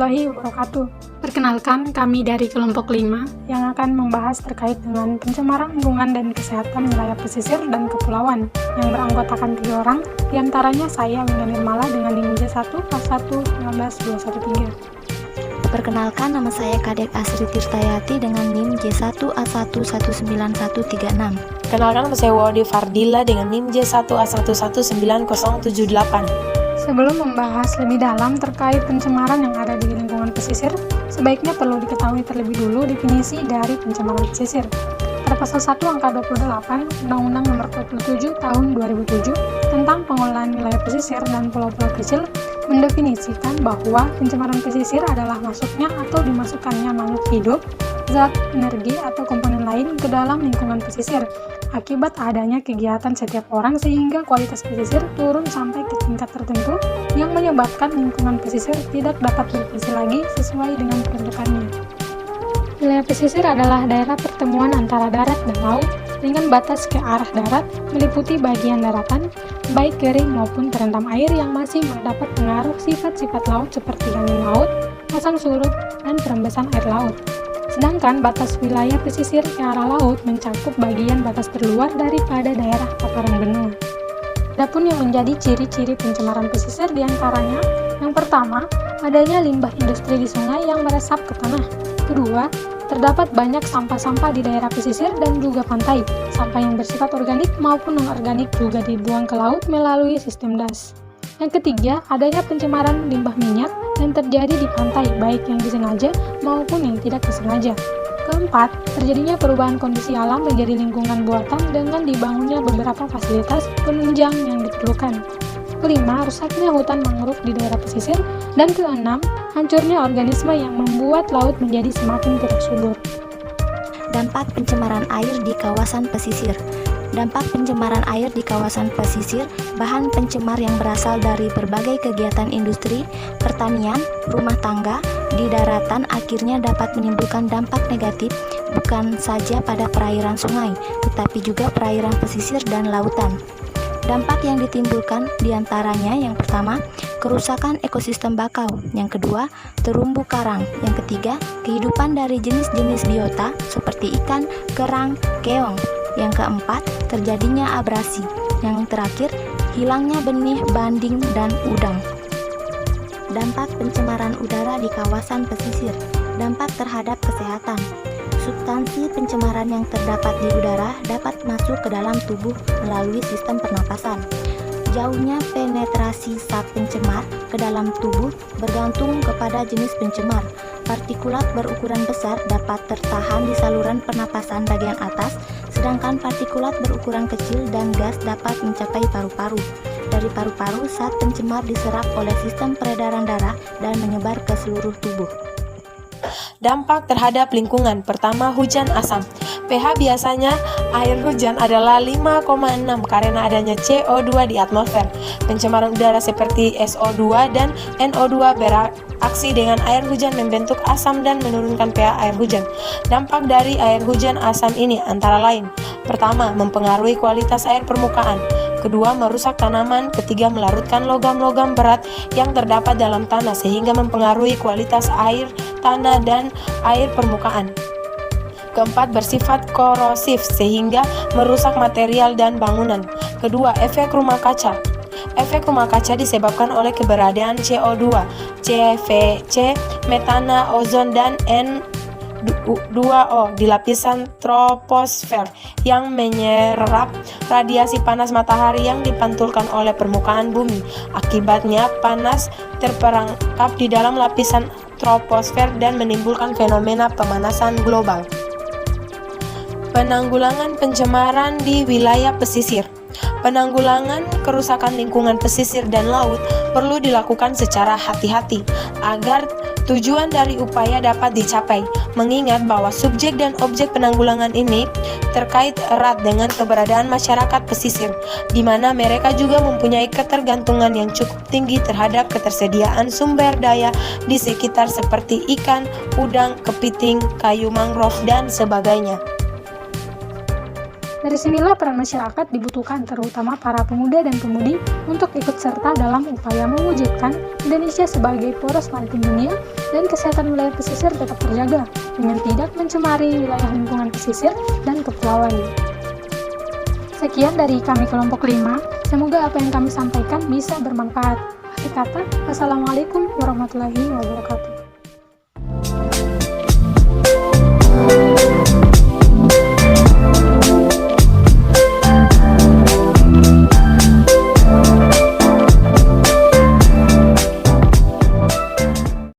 warahmatullahi wabarakatuh. Perkenalkan, kami dari kelompok 5 yang akan membahas terkait dengan pencemaran lingkungan dan kesehatan wilayah pesisir dan kepulauan yang beranggotakan 3 orang, diantaranya saya, Winda Nirmala dengan NIM J1 A1 19213. Perkenalkan, nama saya Kadek Asri Tirtayati dengan NIM J1 A1 19136. Perkenalkan, nama saya Wadi Fardila dengan NIM J1 A1 19078. Sebelum membahas lebih dalam terkait pencemaran yang ada di lingkungan pesisir, sebaiknya perlu diketahui terlebih dulu definisi dari pencemaran pesisir. Pada pasal 1 angka 28 Undang-Undang Nomor 27 Tahun 2007 tentang pengelolaan wilayah pesisir dan pulau-pulau kecil mendefinisikan bahwa pencemaran pesisir adalah masuknya atau dimasukkannya makhluk hidup, zat, energi, atau komponen lain ke dalam lingkungan pesisir akibat adanya kegiatan setiap orang sehingga kualitas pesisir turun sampai ke tingkat tertentu yang menyebabkan lingkungan pesisir tidak dapat berfungsi lagi sesuai dengan peruntukannya. Wilayah pesisir adalah daerah pertemuan antara darat dan laut dengan batas ke arah darat meliputi bagian daratan, baik kering maupun terendam air yang masih mendapat pengaruh sifat-sifat laut seperti angin laut, pasang surut, dan perembesan air laut. Sedangkan batas wilayah pesisir ke arah laut mencakup bagian batas terluar daripada daerah paparan benua. Adapun yang menjadi ciri-ciri pencemaran pesisir diantaranya, yang pertama, adanya limbah industri di sungai yang meresap ke tanah. Kedua, terdapat banyak sampah-sampah di daerah pesisir dan juga pantai. Sampah yang bersifat organik maupun non-organik juga dibuang ke laut melalui sistem das. Yang ketiga, adanya pencemaran limbah minyak yang terjadi di pantai, baik yang disengaja maupun yang tidak disengaja. Keempat, terjadinya perubahan kondisi alam menjadi lingkungan buatan dengan dibangunnya beberapa fasilitas penunjang yang diperlukan. Kelima, rusaknya hutan mangrove di daerah pesisir. Dan keenam, hancurnya organisme yang membuat laut menjadi semakin tidak subur. Dampak pencemaran air di kawasan pesisir. Dampak pencemaran air di kawasan pesisir, bahan pencemar yang berasal dari berbagai kegiatan industri, pertanian, rumah tangga, di daratan akhirnya dapat menimbulkan dampak negatif bukan saja pada perairan sungai, tetapi juga perairan pesisir dan lautan. Dampak yang ditimbulkan diantaranya yang pertama, kerusakan ekosistem bakau, yang kedua, terumbu karang, yang ketiga, kehidupan dari jenis-jenis biota seperti ikan, kerang, keong, yang keempat, terjadinya abrasi, yang terakhir, hilangnya benih, banding, dan udang. Dampak pencemaran udara di kawasan pesisir. Dampak terhadap kesehatan. Substansi pencemaran yang terdapat di udara dapat masuk ke dalam tubuh melalui sistem pernapasan. Jauhnya penetrasi zat pencemar ke dalam tubuh bergantung kepada jenis pencemar. Partikulat berukuran besar dapat tertahan di saluran pernapasan bagian atas, sedangkan partikulat berukuran kecil dan gas dapat mencapai paru-paru. Dari paru-paru, zat pencemar diserap oleh sistem peredaran darah dan menyebar ke seluruh tubuh. Dampak terhadap lingkungan. Pertama, hujan asam. pH biasanya air hujan adalah 5,6 karena adanya CO2 di atmosfer. Pencemaran udara seperti SO2 dan NO2 beraksi dengan air hujan membentuk asam dan menurunkan pH air hujan. Dampak dari air hujan asam ini antara lain: pertama, mempengaruhi kualitas air permukaan. Kedua, merusak tanaman. Ketiga, melarutkan logam-logam berat yang terdapat dalam tanah sehingga mempengaruhi kualitas air tanah dan air permukaan. Keempat, bersifat korosif sehingga merusak material dan bangunan. Kedua, efek rumah kaca. Efek rumah kaca disebabkan oleh keberadaan CO2, CVC, metana, ozon, dan N2O di lapisan troposfer yang menyerap radiasi panas matahari yang dipantulkan oleh permukaan bumi. Akibatnya, panas terperangkap di dalam lapisan troposfer dan menimbulkan fenomena pemanasan global. Penanggulangan pencemaran di wilayah pesisir. Penanggulangan kerusakan lingkungan pesisir dan laut perlu dilakukan secara hati-hati agar tujuan dari upaya dapat dicapai, mengingat bahwa subjek dan objek penanggulangan ini terkait erat dengan keberadaan masyarakat pesisir, di mana mereka juga mempunyai ketergantungan yang cukup tinggi terhadap ketersediaan sumber daya di sekitar seperti ikan, udang, kepiting, kayu mangrove, dan sebagainya. Dari sinilah peran masyarakat dibutuhkan, terutama para pemuda dan pemudi, untuk ikut serta dalam upaya mewujudkan Indonesia sebagai poros maritim dunia dan kesehatan wilayah pesisir tetap terjaga dengan tidak mencemari wilayah lingkungan pesisir dan kepulauan. Sekian dari kami kelompok 5, semoga apa yang kami sampaikan bisa bermanfaat. Akhir kata, wassalamualaikum warahmatullahi wabarakatuh.